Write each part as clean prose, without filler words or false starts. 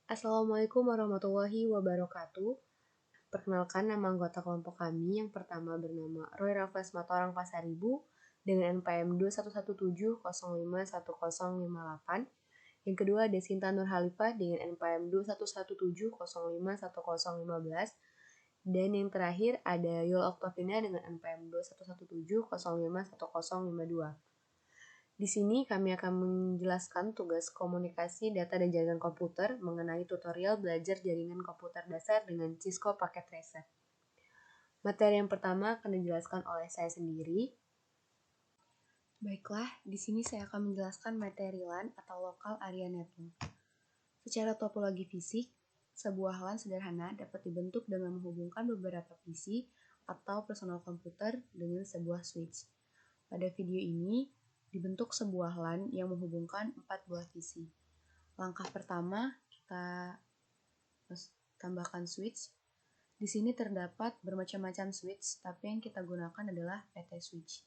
Assalamualaikum warahmatullahi wabarakatuh. Perkenalkan, nama anggota kelompok kami yang pertama bernama Roy Raffles Matorang Pasaribu dengan NPM 21170510058. Yang kedua Desinta Nur Halifah dengan NPM 21170510015. Dan yang terakhir ada Yul Oktovina dengan NPM 21170510052. Di sini kami akan menjelaskan tugas komunikasi data dan jaringan komputer mengenai tutorial belajar jaringan komputer dasar dengan Cisco Packet Tracer. Materi yang pertama akan dijelaskan oleh saya sendiri. Baiklah, di sini saya akan menjelaskan materi LAN atau Local Area Network. Secara topologi fisik, sebuah LAN sederhana dapat dibentuk dengan menghubungkan beberapa PC atau personal komputer dengan sebuah switch. Pada video ini, dibentuk sebuah LAN yang menghubungkan 4 buah PC. Langkah pertama, kita tambahkan switch. Di sini terdapat bermacam-macam switch, tapi yang kita gunakan adalah PT switch.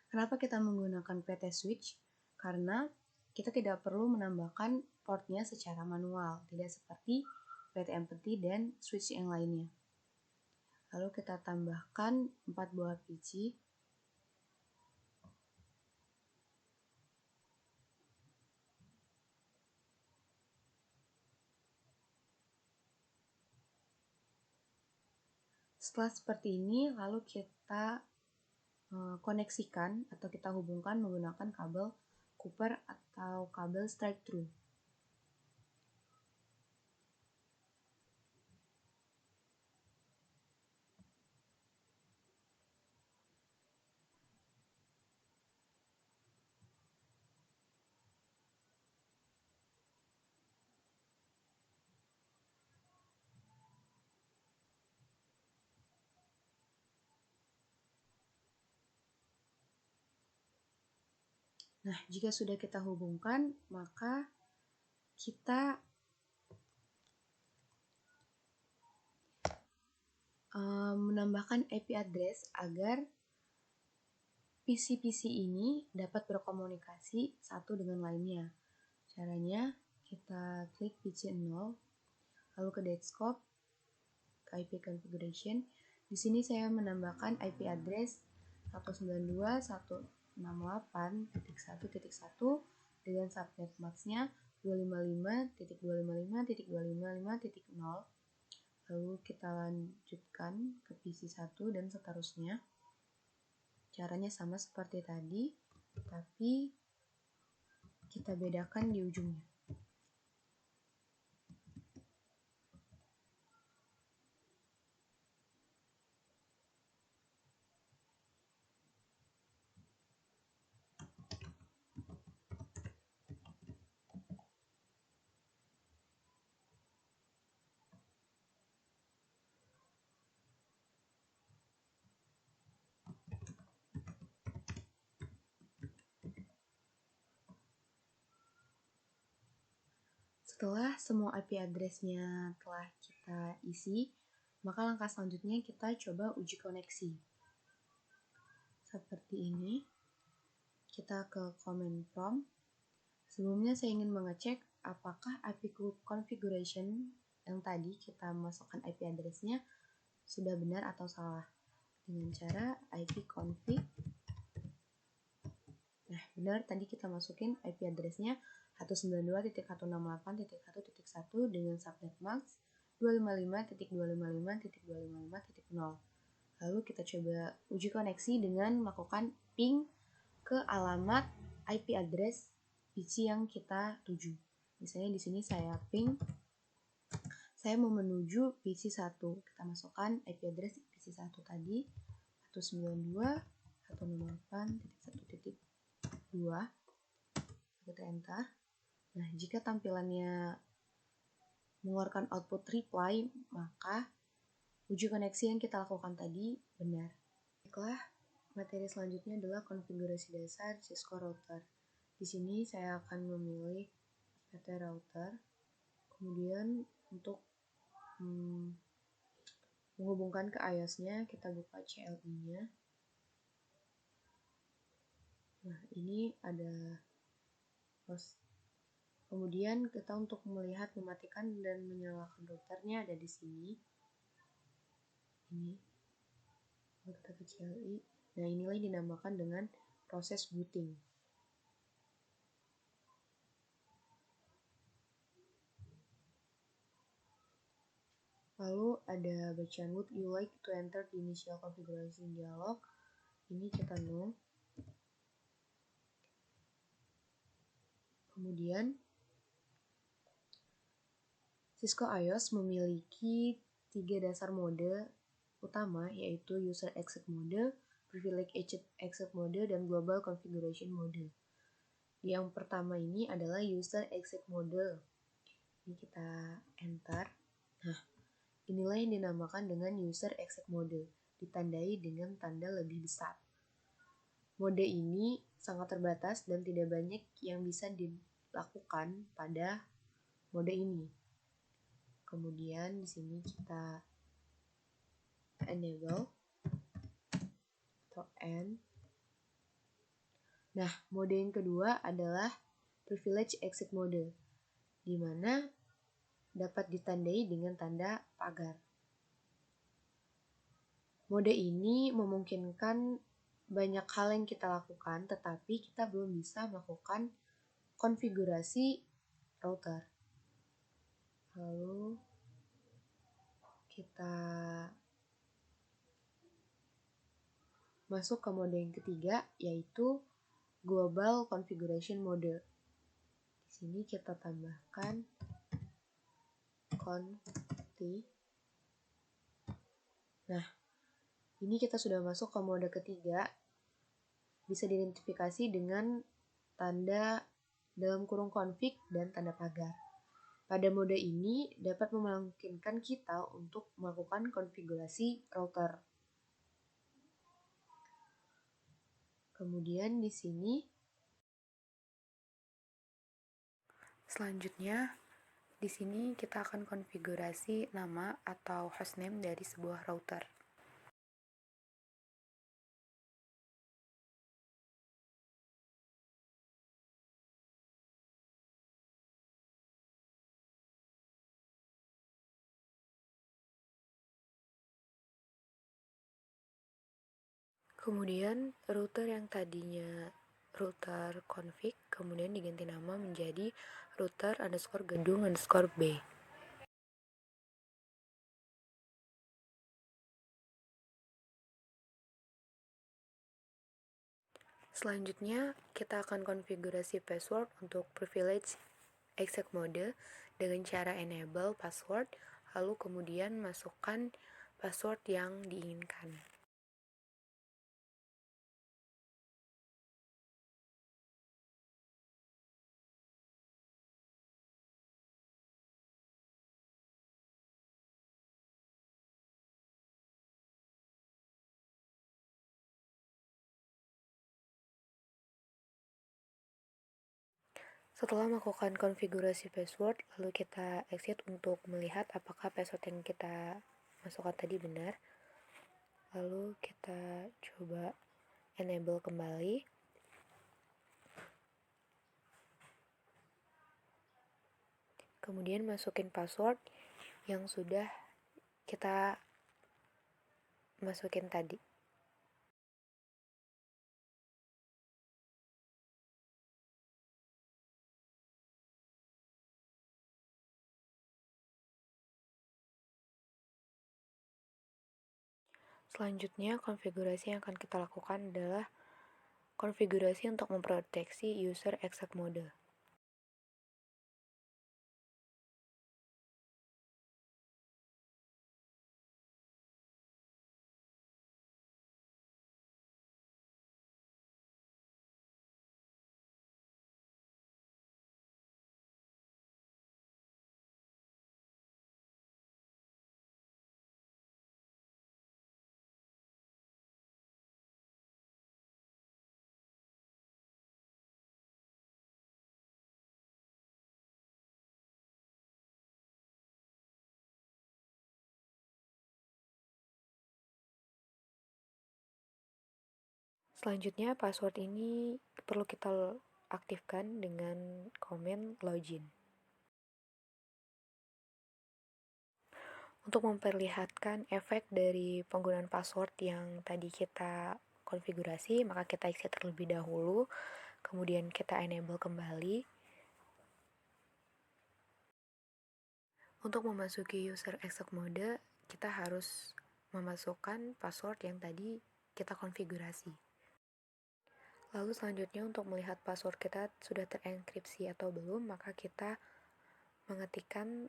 Kenapa kita menggunakan PT switch? Karena kita tidak perlu menambahkan portnya secara manual, tidak seperti PT-MPT dan switch yang lainnya. Lalu kita tambahkan 4 buah PC. Setelah seperti ini, lalu kita koneksikan atau kita hubungkan menggunakan kabel Cooper atau kabel straight through. Nah, jika sudah kita hubungkan, maka kita menambahkan IP address agar PC-PC ini dapat berkomunikasi satu dengan lainnya. Caranya, kita klik PC 0, lalu ke Desktop, ke IP Configuration. Di sini saya menambahkan IP address 192.168.1.1 dengan subnet max-nya 255.255.255.0. Lalu kita lanjutkan ke PC 1 dan seterusnya. Caranya sama seperti tadi, tapi kita bedakan di ujungnya. Setelah semua IP address-nya telah kita isi, maka langkah selanjutnya kita coba uji koneksi. Seperti ini, kita ke command prompt. Sebelumnya saya ingin mengecek apakah IP configuration yang tadi kita masukkan IP address-nya sudah benar atau salah. Dengan cara IP config. Nah, benar tadi kita masukin IP address-nya 192.168.1.1 dengan subnet max 255.255.255.0. Lalu kita coba uji koneksi dengan melakukan ping ke alamat IP address PC yang kita tuju. Misalnya di sini saya ping, saya mau menuju PC 1. Kita masukkan IP address PC 1 tadi 192.168.1.2. Kita enter. Nah, jika tampilannya mengeluarkan output reply, maka uji koneksi yang kita lakukan tadi benar. Baiklah, materi selanjutnya adalah konfigurasi dasar Cisco router. Di sini saya akan memilih PT router. Kemudian untuk menghubungkan ke iOS-nya, kita buka CLI-nya. Nah, ini ada host Kemudian kita untuk melihat mematikan dan menyalakan routernya ada di sini. Ini kalau kita kecil. Nah, inilah yang dinamakan dengan proses booting. Lalu ada bacaan would you like to enter the initial configuration dialog. Ini kita no. Kemudian Cisco iOS memiliki 3 dasar mode utama, yaitu User Exit Mode, Privilege Exit Mode, dan Global Configuration Mode. Yang pertama ini adalah User Exit Mode. Ini kita enter. Nah, inilah yang dinamakan dengan User Exit Mode, ditandai dengan tanda lebih besar. Mode ini sangat terbatas dan tidak banyak yang bisa dilakukan pada mode ini. Kemudian di sini kita enable atau end. Nah, mode yang kedua adalah privilege exit mode, di mana dapat ditandai dengan tanda pagar. Mode ini memungkinkan banyak hal yang kita lakukan, tetapi kita belum bisa melakukan konfigurasi router. Lalu kita masuk ke mode yang ketiga, yaitu Global Configuration Mode. Di sini kita tambahkan conti. Nah, ini kita sudah masuk ke mode ketiga. Bisa diidentifikasi dengan tanda dalam kurung config dan tanda pagar. Pada mode ini dapat memungkinkan kita untuk melakukan konfigurasi router. Kemudian di sini selanjutnya di sini kita akan konfigurasi nama atau hostname dari sebuah router. Kemudian router yang tadinya router config kemudian diganti nama menjadi router _gedung_b. Selanjutnya kita akan konfigurasi password untuk privilege exit mode dengan cara enable password, lalu kemudian masukkan password yang diinginkan. Setelah melakukan konfigurasi password, lalu kita exit untuk melihat apakah password yang kita masukkan tadi benar. Lalu kita coba enable kembali. Kemudian masukin password yang sudah kita masukin tadi. Selanjutnya, konfigurasi yang akan kita lakukan adalah konfigurasi untuk memproteksi user exit mode. Selanjutnya, password ini perlu kita aktifkan dengan komen login. Untuk memperlihatkan efek dari penggunaan password yang tadi kita konfigurasi, maka kita isi terlebih dahulu, kemudian kita enable kembali. Untuk memasuki user exec mode, kita harus memasukkan password yang tadi kita konfigurasi. Lalu selanjutnya untuk melihat password kita sudah terenkripsi atau belum, maka kita mengetikkan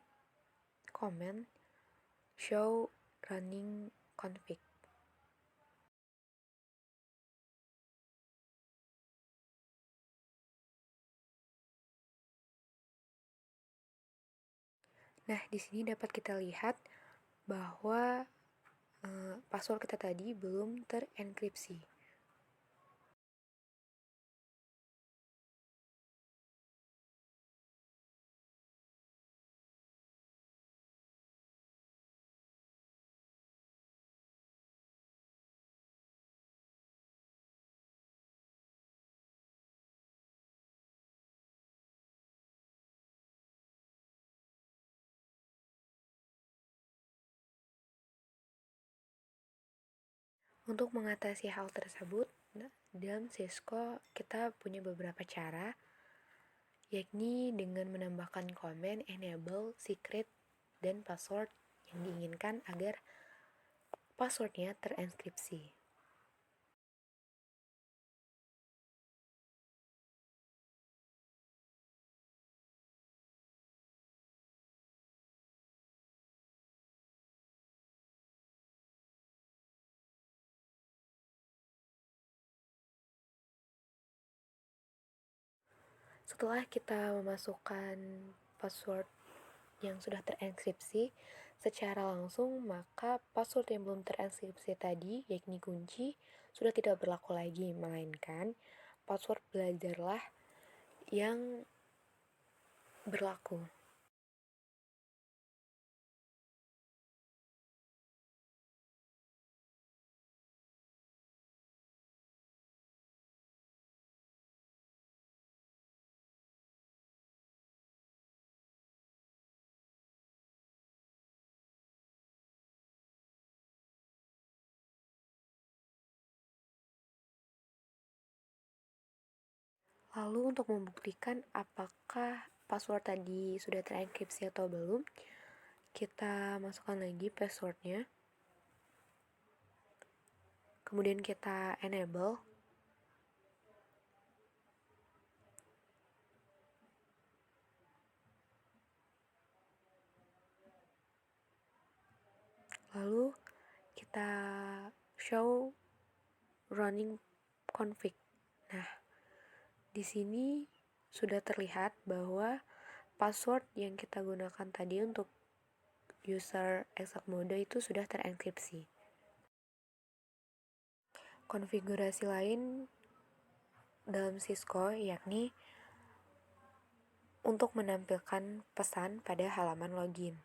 komen show running config. Nah, di sini dapat kita lihat bahwa password kita tadi belum terenkripsi. Untuk mengatasi hal tersebut, dalam Cisco kita punya beberapa cara, yakni dengan menambahkan komen enable secret dan password yang diinginkan agar passwordnya terenkripsi. Setelah kita memasukkan password yang sudah terenkripsi secara langsung, maka password yang belum terenkripsi tadi, yakni kunci, sudah tidak berlaku lagi, melainkan password belajarlah yang berlaku. Lalu untuk membuktikan apakah password tadi sudah terenkripsi atau belum, kita masukkan lagi passwordnya, kemudian kita enable. Lalu kita show running config. Nah, di sini sudah terlihat bahwa password yang kita gunakan tadi untuk user exec mode itu sudah terenkripsi. Konfigurasi lain dalam Cisco yakni untuk menampilkan pesan pada halaman login.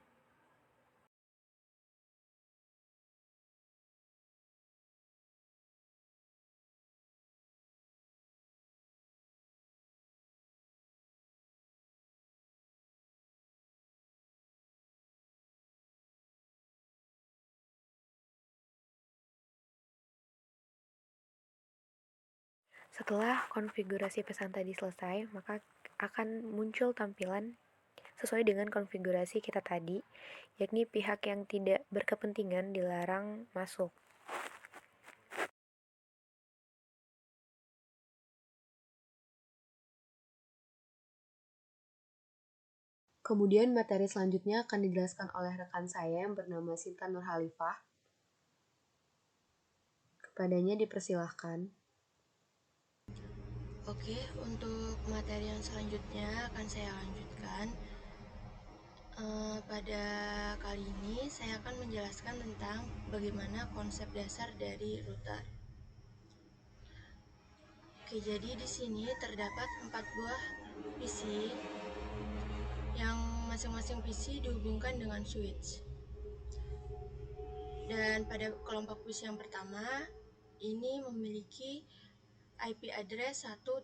Setelah konfigurasi pesan tadi selesai, maka akan muncul tampilan sesuai dengan konfigurasi kita tadi, yakni pihak yang tidak berkepentingan dilarang masuk. Kemudian materi selanjutnya akan dijelaskan oleh rekan saya yang bernama Sinta Nurhalifah. Kepadanya dipersilahkan. Oke, untuk materi yang selanjutnya akan saya lanjutkan. Pada kali ini saya akan menjelaskan tentang bagaimana konsep dasar dari router. Oke, jadi di sini terdapat 4 buah PC yang masing-masing PC dihubungkan dengan switch. Dan pada kelompok PC yang pertama, ini memiliki IP address 1.0.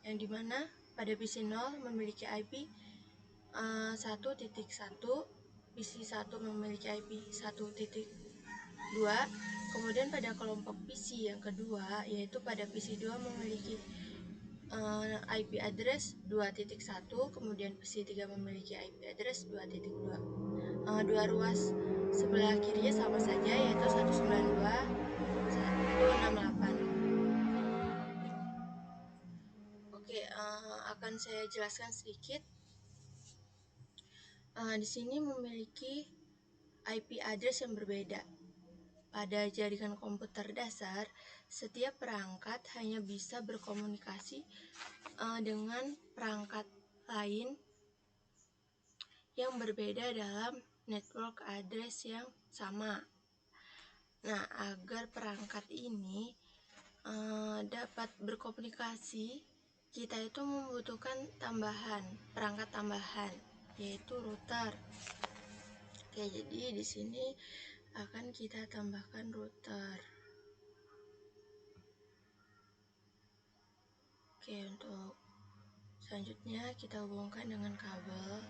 yang dimana pada PC 0 memiliki IP 1.1, PC 1 memiliki IP 1.2. Kemudian pada kelompok PC yang kedua, yaitu pada PC 2 memiliki IP address 2.1, kemudian PC 3 memiliki IP address 2.2. Dua ruas sebelah kirinya sama saja, yaitu 192.168. Oke, akan saya jelaskan sedikit. Di sini memiliki IP address yang berbeda. Pada jaringan komputer dasar, setiap perangkat hanya bisa berkomunikasi dengan perangkat lain yang berbeda dalam network address yang sama. Nah, agar perangkat ini dapat berkomunikasi, kita itu membutuhkan perangkat tambahan, yaitu router. Oke, jadi di sini akan kita tambahkan router. Oke, untuk selanjutnya kita hubungkan dengan kabel.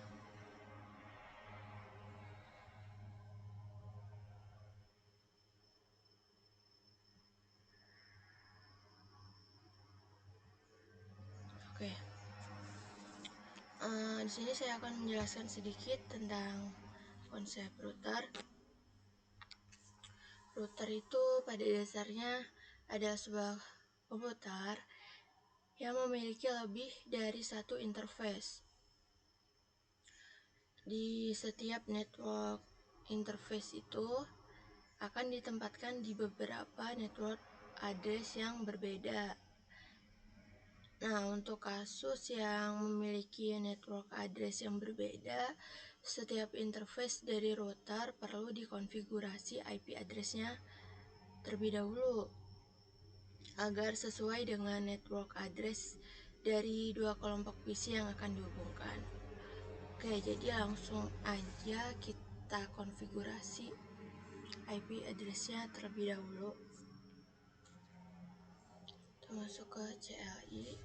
Oke. Di sini saya akan menjelaskan sedikit tentang konsep router. Router itu pada dasarnya adalah sebuah komputer yang memiliki lebih dari satu interface. Di setiap network interface itu akan ditempatkan di beberapa network address yang berbeda. Nah, untuk kasus yang memiliki network address yang berbeda, setiap interface dari router perlu dikonfigurasi IP address-nya terlebih dahulu agar sesuai dengan network address dari dua kelompok PC yang akan dihubungkan. Oke, jadi langsung aja kita konfigurasi IP address-nya terlebih dahulu. Kita masuk ke CLI.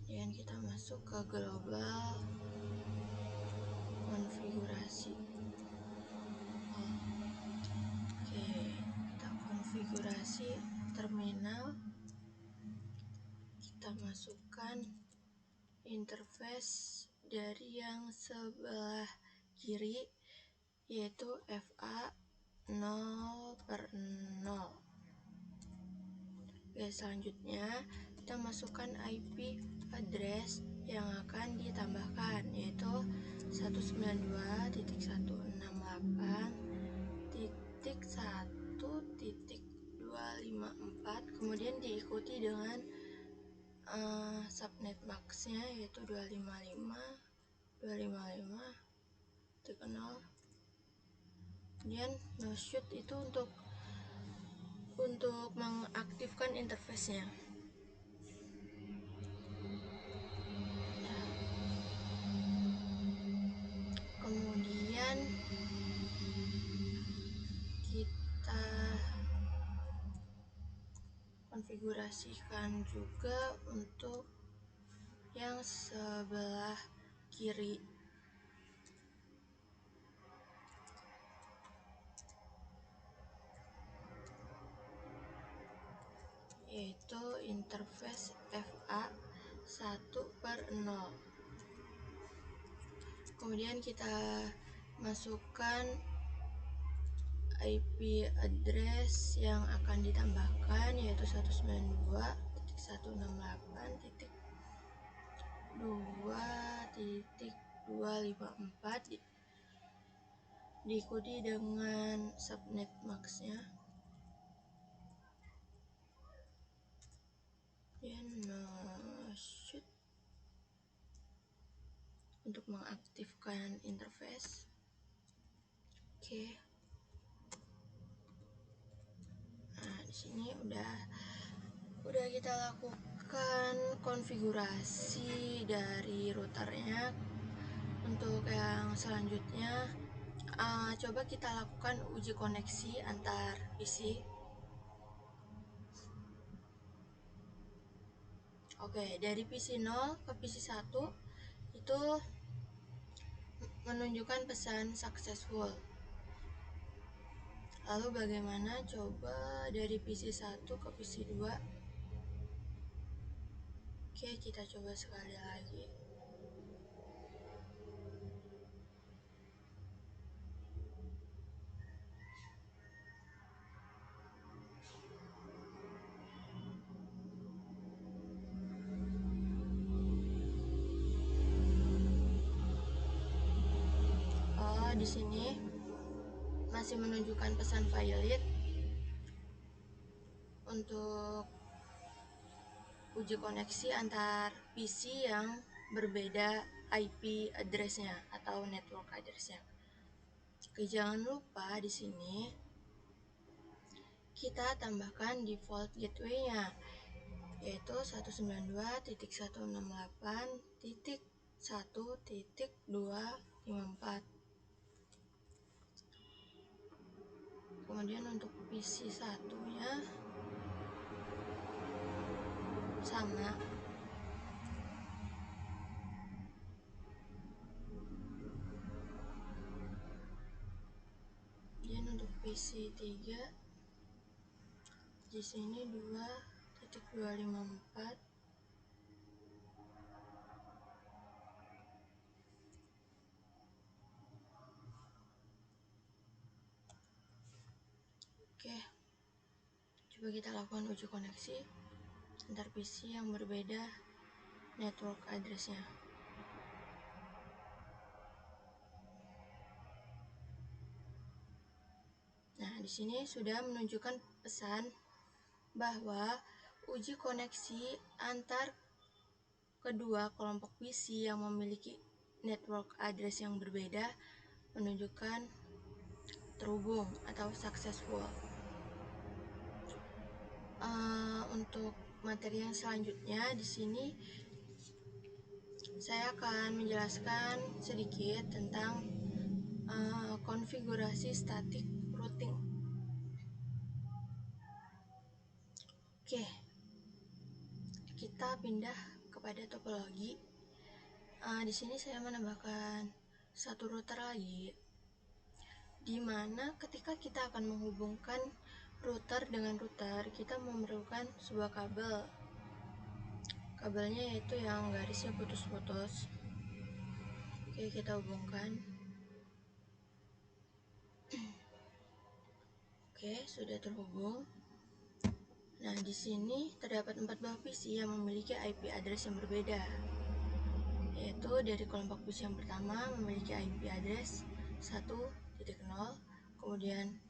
Dan kita masuk ke global konfigurasi. Oke, kita konfigurasi terminal. Kita masukkan interface dari yang sebelah kiri, yaitu FA 0/0. Oke, selanjutnya kita masukkan IP address yang akan ditambahkan, yaitu 192.168.1.254, kemudian diikuti dengan subnet max-nya, yaitu 255.255.0. Kemudian no shoot itu untuk mengaktifkan interface-nya. Kemudian kita konfigurasikan juga untuk yang sebelah kiri, yaitu interface FA 1/0. Kemudian kita masukkan IP address yang akan ditambahkan, yaitu 192.168.2.254, diikuti dengan subnet max-nya. Dan shoot untuk mengaktifkan interface. Oke. Nah, di sini udah kita lakukan konfigurasi dari routernya. Untuk yang selanjutnya, coba kita lakukan uji koneksi antar PC. Oke, dari PC 0 ke PC 1 itu menunjukkan pesan successful. Lalu bagaimana coba dari PC 1 ke PC 2? Oke, kita coba sekali lagi. Oh, di sini masih menunjukkan pesan valid untuk uji koneksi antar PC yang berbeda IP address-nya atau network address-nya. Oke, jangan lupa di sini kita tambahkan default gateway-nya, yaitu 192.168.1.254. Kemudian untuk PC satunya sama. Kemudian untuk PC 3 di sini 2.254. Oke, coba kita lakukan uji koneksi antar PC yang berbeda network address-nya. Nah, di sini sudah menunjukkan pesan bahwa uji koneksi antar kedua kelompok PC yang memiliki network address yang berbeda menunjukkan terhubung atau successful. Untuk materi yang selanjutnya di sini saya akan menjelaskan sedikit tentang konfigurasi static routing. Oke, kita pindah kepada topologi. Di sini saya menambahkan satu router lagi, di mana ketika kita akan menghubungkan router dengan router, kita memerlukan sebuah kabel. Kabelnya yaitu yang garisnya putus-putus. Oke, kita hubungkan. Oke, sudah terhubung. Nah, di sini terdapat 4 buah PC yang memiliki IP address yang berbeda, yaitu dari kelompok PC yang pertama memiliki IP address 1.0, kemudian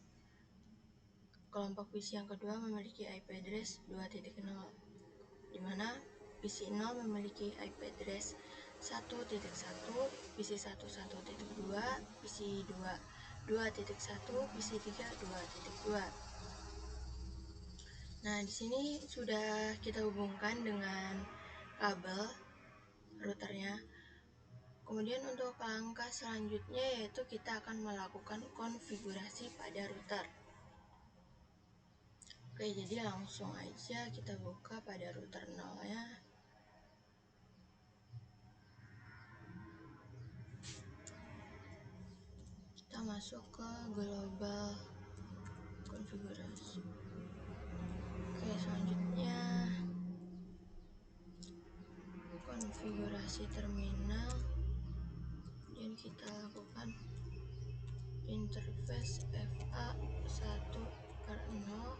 kelompok PC yang kedua memiliki IP address 2.0, di mana PC 0 memiliki IP address 1.1, PC 1 1.2, PC 2 2.1, PC 3 2.2. Nah, di sini sudah kita hubungkan dengan kabel routernya. Kemudian untuk langkah selanjutnya yaitu kita akan melakukan konfigurasi pada router. Oke, jadi langsung aja kita buka pada router 0-nya. Kita masuk ke global konfigurasi. Oke, selanjutnya konfigurasi terminal, dan kita lakukan interface FA1 per 0.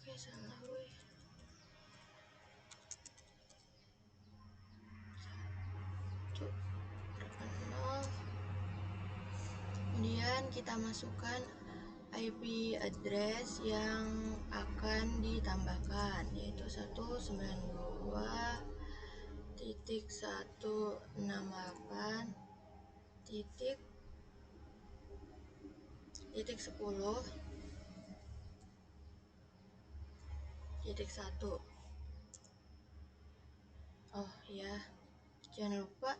Oke, salah weh. 1/0. Kemudian kita masukkan IP address yang akan ditambahkan, yaitu 192.168.10.1. Oh ya, jangan lupa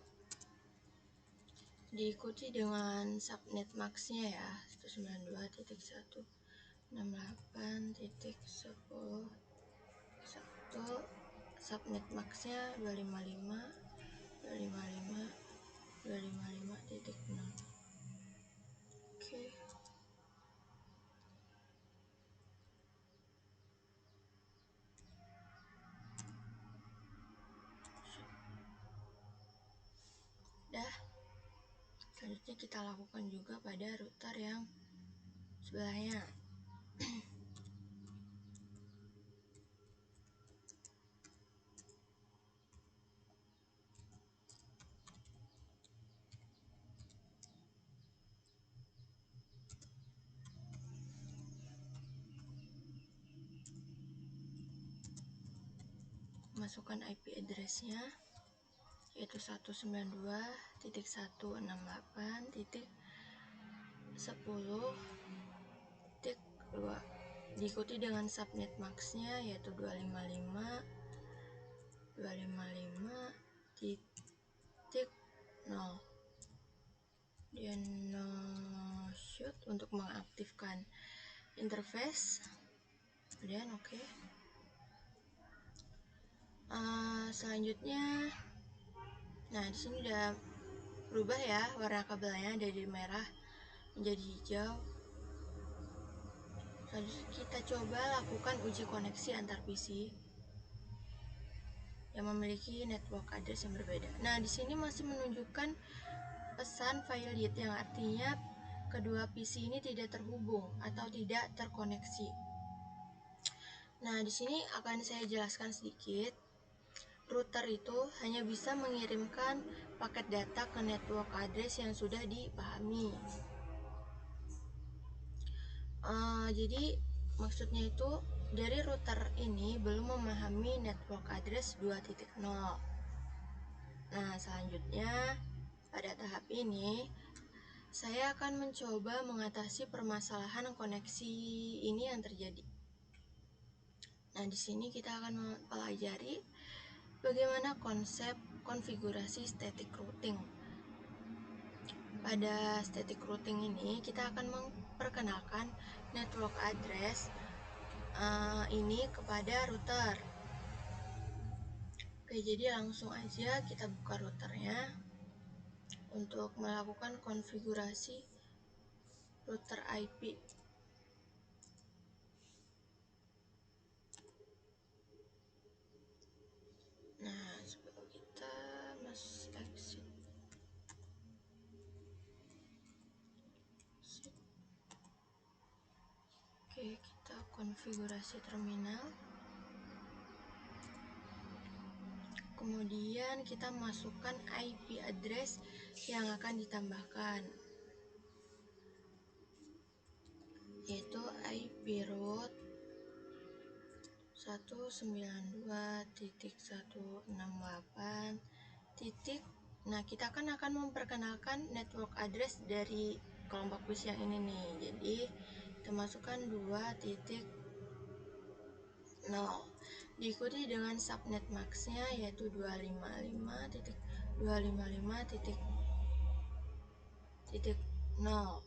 diikuti dengan subnet max-nya ya, 192.168.10.1, subnet max-nya 255 255 255.0. Oke. Dah. Selanjutnya kita lakukan juga pada router yang sebelahnya. Masukkan IP address-nya, yaitu 192.168.10.2, diikuti dengan subnet max-nya yaitu 255 255.0. Dan shoot untuk mengaktifkan interface. Kemudian oke. Selanjutnya, nah di sini udah berubah ya warna kabelnya dari merah menjadi hijau. Selanjutnya kita coba lakukan uji koneksi antar PC yang memiliki network address yang berbeda. Nah, di sini masih menunjukkan pesan violate yang artinya kedua PC ini tidak terhubung atau tidak terkoneksi. Nah, di sini akan saya jelaskan sedikit. Router itu hanya bisa mengirimkan paket data ke network address yang sudah dipahami. Jadi maksudnya itu dari router ini belum memahami network address 2.0. Nah, selanjutnya pada tahap ini saya akan mencoba mengatasi permasalahan koneksi ini yang terjadi. Nah, di sini kita akan mempelajari bagaimana konsep konfigurasi static routing. Pada static routing ini kita akan memperkenalkan network address ini kepada router. Oke, jadi langsung aja kita buka routernya untuk melakukan konfigurasi router IP. Nah, sebelum kita exit. Oke, kita konfigurasi terminal. Kemudian kita masukkan IP address yang akan ditambahkan, yaitu IP root 192.168. Nah, kita akan memperkenalkan network address dari kelompok bus yang ini nih. Jadi kita masukkan 2.0, diikuti dengan subnet max-nya yaitu 255.255.0.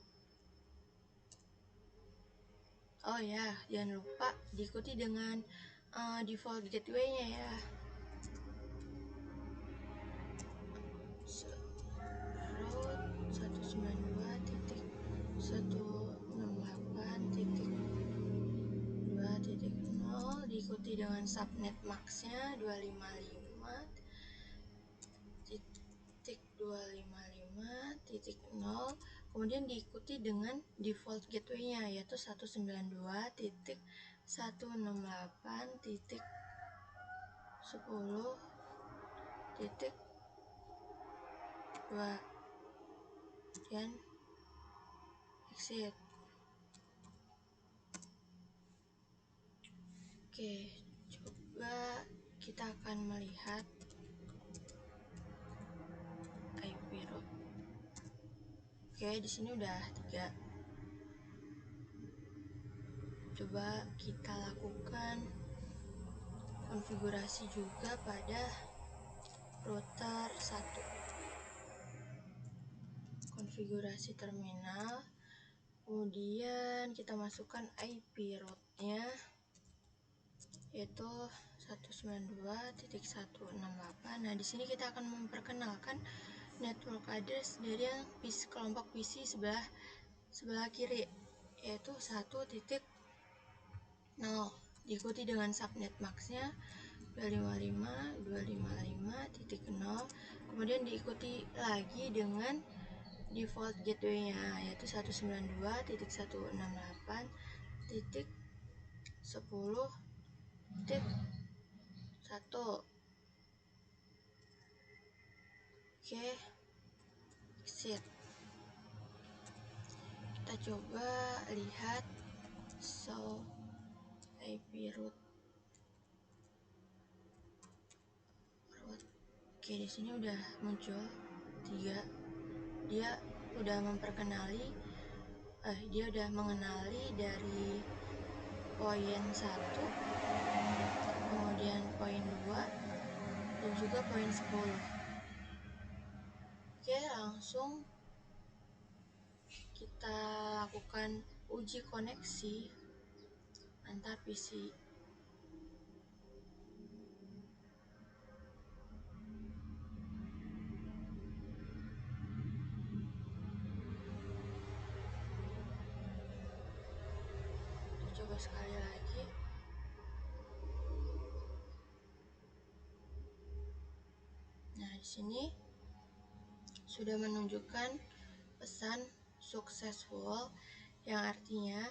Oh ya, jangan lupa diikuti dengan default gateway-nya ya. Root 192.168.2.0 diikuti dengan subnet max-nya 255.255.0, kemudian diikuti dengan default gateway-nya yaitu 192.168.10.2 dan exit. Oke, coba kita akan melihat IP root. Oke, di sini udah 3. Coba kita lakukan konfigurasi juga pada router 1. konfigurasi terminal. Kemudian kita masukkan IP root-nya, yaitu 192.168. Nah, di sini kita akan memperkenalkan network address dari yang kelompok PC sebelah kiri, yaitu 1.0, diikuti dengan subnet max-nya 255.255.0, kemudian diikuti lagi dengan default gateway-nya, yaitu 192.168.10.1. Oke, exit. Kita coba lihat show IP root. Oke, di sini udah muncul 3. Dia udah mengenali dari poin 1, kemudian poin 2, dan juga poin 10. Oke, langsung kita lakukan uji koneksi antar PC. Coba sekali lagi. Nah, di sini sudah menunjukkan pesan successful, yang artinya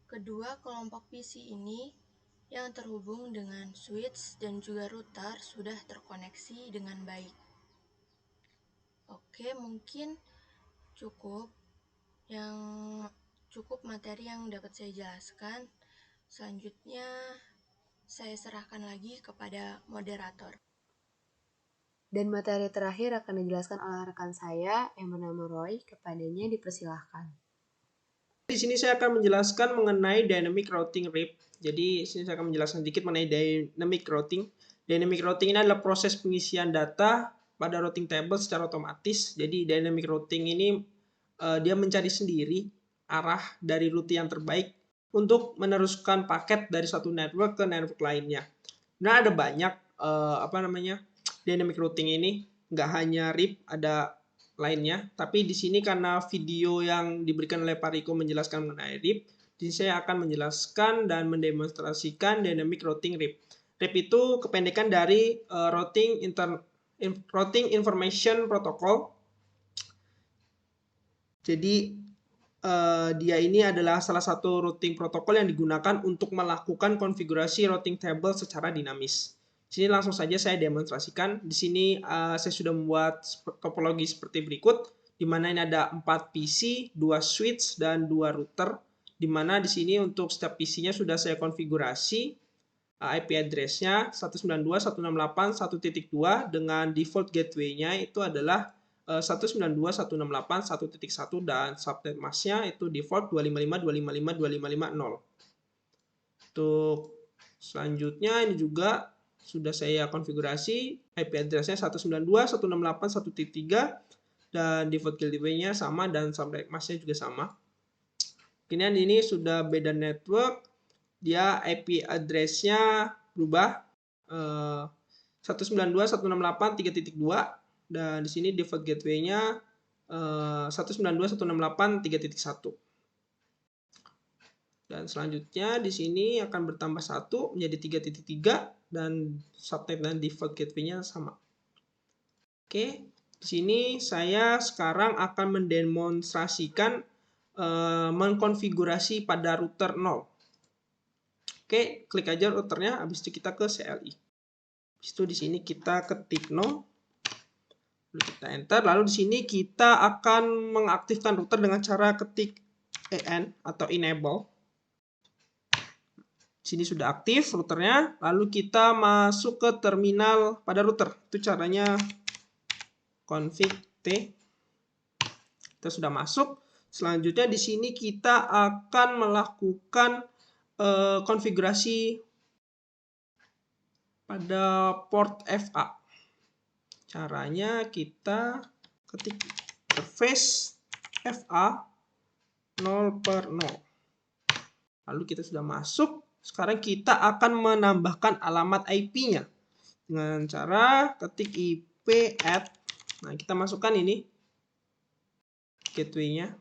kedua kelompok PC ini yang terhubung dengan switch dan juga router sudah terkoneksi dengan baik. Oke, mungkin cukup materi yang dapat saya jelaskan. Selanjutnya saya serahkan lagi kepada moderator. Dan materi terakhir akan dijelaskan oleh rekan saya yang bernama Roy. Kepadanya dipersilahkan. Di sini saya akan menjelaskan mengenai dynamic routing RIP. Jadi, sini saya akan menjelaskan sedikit mengenai dynamic routing. Dynamic routing ini adalah proses pengisian data pada routing table secara otomatis. Jadi, dynamic routing ini dia mencari sendiri arah dari rute yang terbaik untuk meneruskan paket dari satu network ke network lainnya. Nah, ada banyak dynamic routing ini, nggak hanya RIP, ada lainnya. Tapi di sini karena video yang diberikan oleh Pak Riko menjelaskan mengenai RIP, di sini saya akan menjelaskan dan mendemonstrasikan dynamic routing RIP. RIP itu kependekan dari routing information protocol. Jadi dia ini adalah salah satu routing protokol yang digunakan untuk melakukan konfigurasi routing table secara dinamis. Di sini langsung saja saya demonstrasikan. Di sini saya sudah membuat topologi seperti berikut, di mana ini ada 4 PC, 2 switch, dan 2 router, di mana di sini untuk setiap PC-nya sudah saya konfigurasi IP address-nya 192.168.1.2 dengan default gateway-nya itu adalah 192.168.1.1 dan subnet mask-nya itu default 255.255.255.0. Untuk selanjutnya ini juga sudah saya konfigurasi IP address-nya 192.168.1.3 dan default gateway-nya sama dan subnet mask-nya juga sama. Kemudian ini sudah beda network, dia IP address-nya berubah 192.168.3.2 dan di sini default gateway-nya 192.168.3.1. Dan selanjutnya di sini akan bertambah 1 menjadi 3.3 dan subnet dan default gateway-nya sama. Oke, di sini saya sekarang akan mendemonstrasikan mengkonfigurasi pada router 0. Oke, klik aja routernya, habis itu kita ke CLI. Habis itu di sini kita ketik 0. Lalu kita enter, lalu di sini kita akan mengaktifkan router dengan cara ketik EN atau enable. Di sini sudah aktif routernya, lalu kita masuk ke terminal pada router. Itu caranya config T. Kita sudah masuk. Selanjutnya di sini kita akan melakukan konfigurasi pada port FA. Caranya kita ketik interface FA 0/0. Lalu kita sudah masuk. Sekarang kita akan menambahkan alamat IP-nya dengan cara ketik IP add. Nah, kita masukkan ini gateway-nya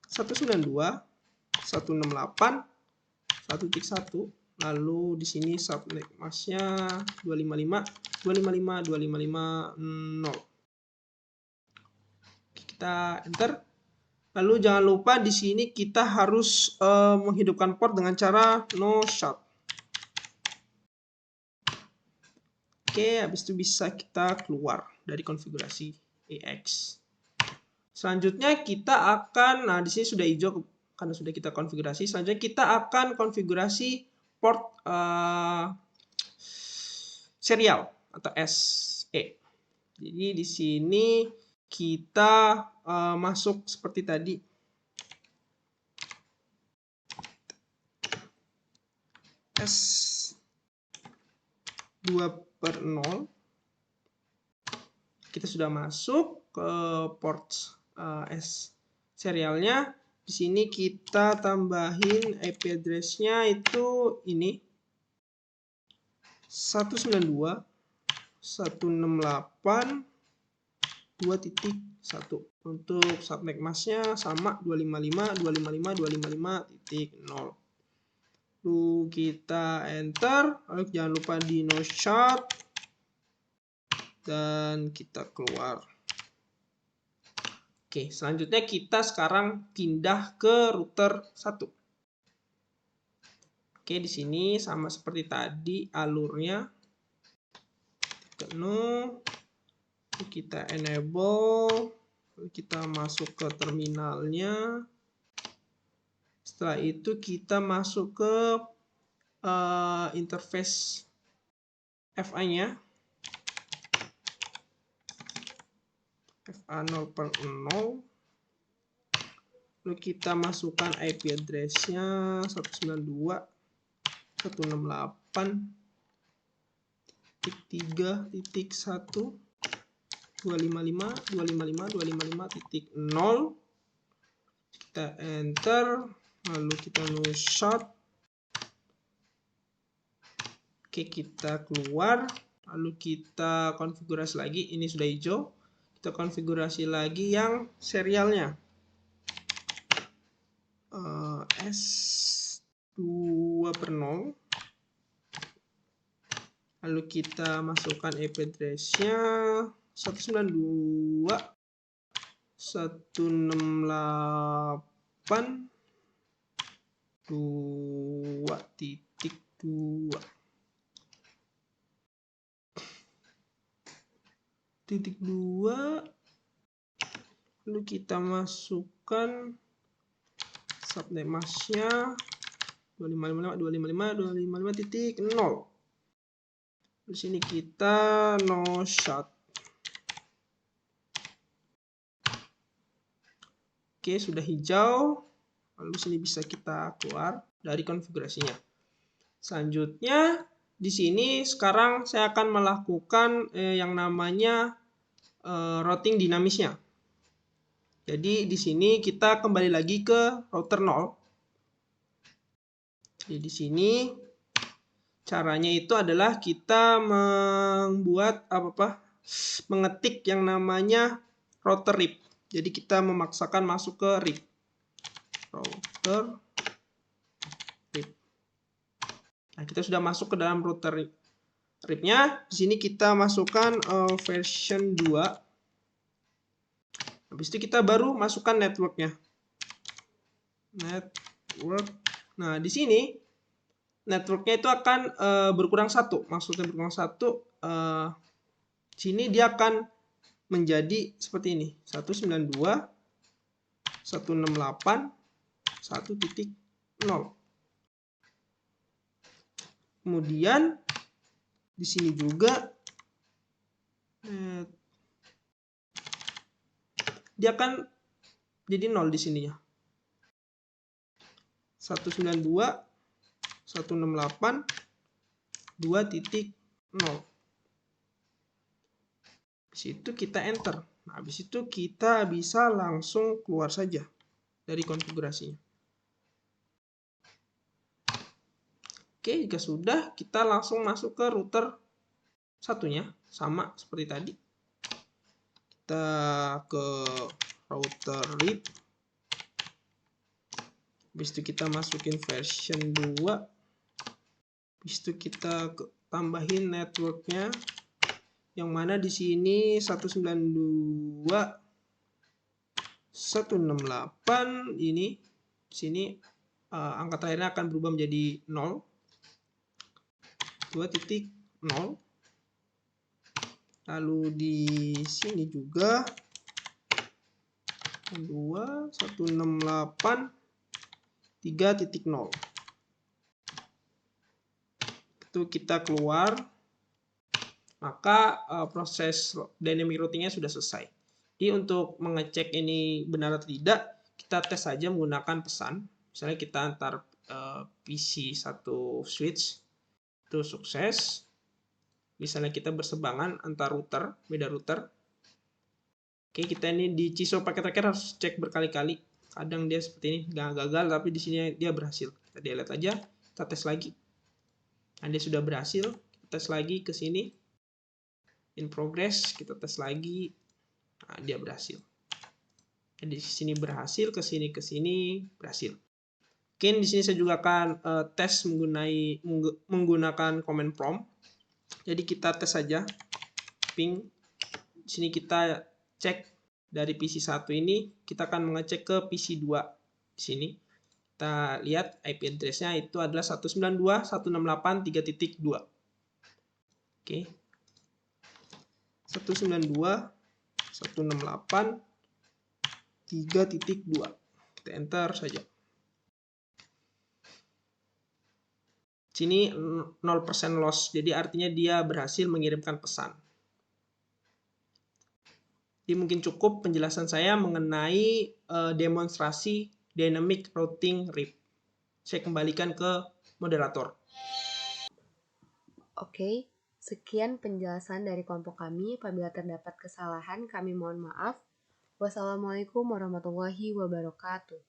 192.168.1.1. Lalu di sini subnet mask-nya 255.255.255.0. Kita enter. Lalu jangan lupa di sini kita harus menghidupkan port dengan cara no shut. Oke, habis itu bisa kita keluar dari konfigurasi AX. Selanjutnya kita akan, nah di sini sudah hijau karena sudah kita konfigurasi. Selanjutnya kita akan konfigurasi port serial atau SE. Jadi di sini kita masuk seperti tadi. S2/0. Kita sudah masuk ke port S serialnya. Di sini kita tambahin IP address-nya itu ini 192.168.2.1. Untuk subnet mask-nya sama 255.255.255.0. Lalu kita enter. Lalu jangan lupa di no shut dan kita keluar. Oke, selanjutnya kita sekarang pindah ke router 1. Oke, di sini sama seperti tadi alurnya. Kita enable, kita masuk ke terminalnya. Setelah itu kita masuk ke interface FA-nya. FA 0/0. Lalu kita masukkan IP address-nya 192.168.3.1.255.255.255.0. Kita enter, lalu kita no shut. Oke, kita keluar, lalu kita konfigurasi lagi. Ini sudah hijau. Kita konfigurasi lagi yang serialnya. S2/0. Lalu kita masukkan IP address-nya 192.168.2.2. Lalu kita masukkan subnet mask-nya 255.255.255.0. Di sini kita no shut. Oke, sudah hijau. Lalu sini bisa kita keluar dari konfigurasinya. Selanjutnya di sini sekarang saya akan melakukan yang namanya routing dinamisnya. Jadi di sini kita kembali lagi ke router 0. Jadi di sini caranya itu adalah kita mengetik yang namanya router RIP. Jadi kita memaksakan masuk ke RIP. Router RIP. Nah, kita sudah masuk ke dalam router RIP-nya. Di sini kita masukkan version 2. Habis itu kita baru masukkan network-nya. Network. Nah, di sini network-nya itu akan berkurang 1. Maksudnya berkurang 1. Sini dia akan menjadi seperti ini. 192.168.1.0. Kemudian di sini juga dia akan jadi 0 di sininya. 192.168.2.0. Di situ kita enter. Nah, habis itu kita bisa langsung keluar saja dari konfigurasinya. Oke, jika sudah, kita langsung masuk ke router satunya, sama seperti tadi. Kita ke router read. Habis itu kita masukin version 2. Habis itu kita tambahin networknya. Yang mana di sini 192.168 ini di sini angka terakhirnya akan berubah menjadi 0, 2.0. Lalu di sini juga 168.3.0. Itu kita keluar, maka proses dynamic routingnya sudah selesai. Jadi untuk mengecek ini benar atau tidak, kita tes saja menggunakan pesan. Misalnya kita antar PC satu switch, itu sukses. Misalnya kita bersebangan antar router, beda router. Oke, kita ini di CISO paket tracker harus cek berkali-kali. Kadang dia seperti ini, gagal, tapi di sini dia berhasil. Kita delete aja, kita tes lagi. Nah, dia sudah berhasil. Kita tes lagi ke sini. In progress, kita tes lagi. Nah, dia berhasil. Di sini berhasil, ke sini berhasil. Mungkin di sini saya juga akan tes menggunakan command prompt. Jadi kita tes saja ping. Di sini kita cek dari PC 1 ini, kita akan mengecek ke PC 2. Di sini kita lihat IP address-nya itu adalah 192.168.3.2. Oke. 192.168.3.2. Kita enter saja. Sini 0% loss, jadi artinya dia berhasil mengirimkan pesan. Jadi mungkin cukup penjelasan saya mengenai demonstrasi dynamic routing RIP. Saya kembalikan ke moderator. Oke, sekian penjelasan dari kelompok kami. Apabila terdapat kesalahan, kami mohon maaf. Wassalamualaikum warahmatullahi wabarakatuh.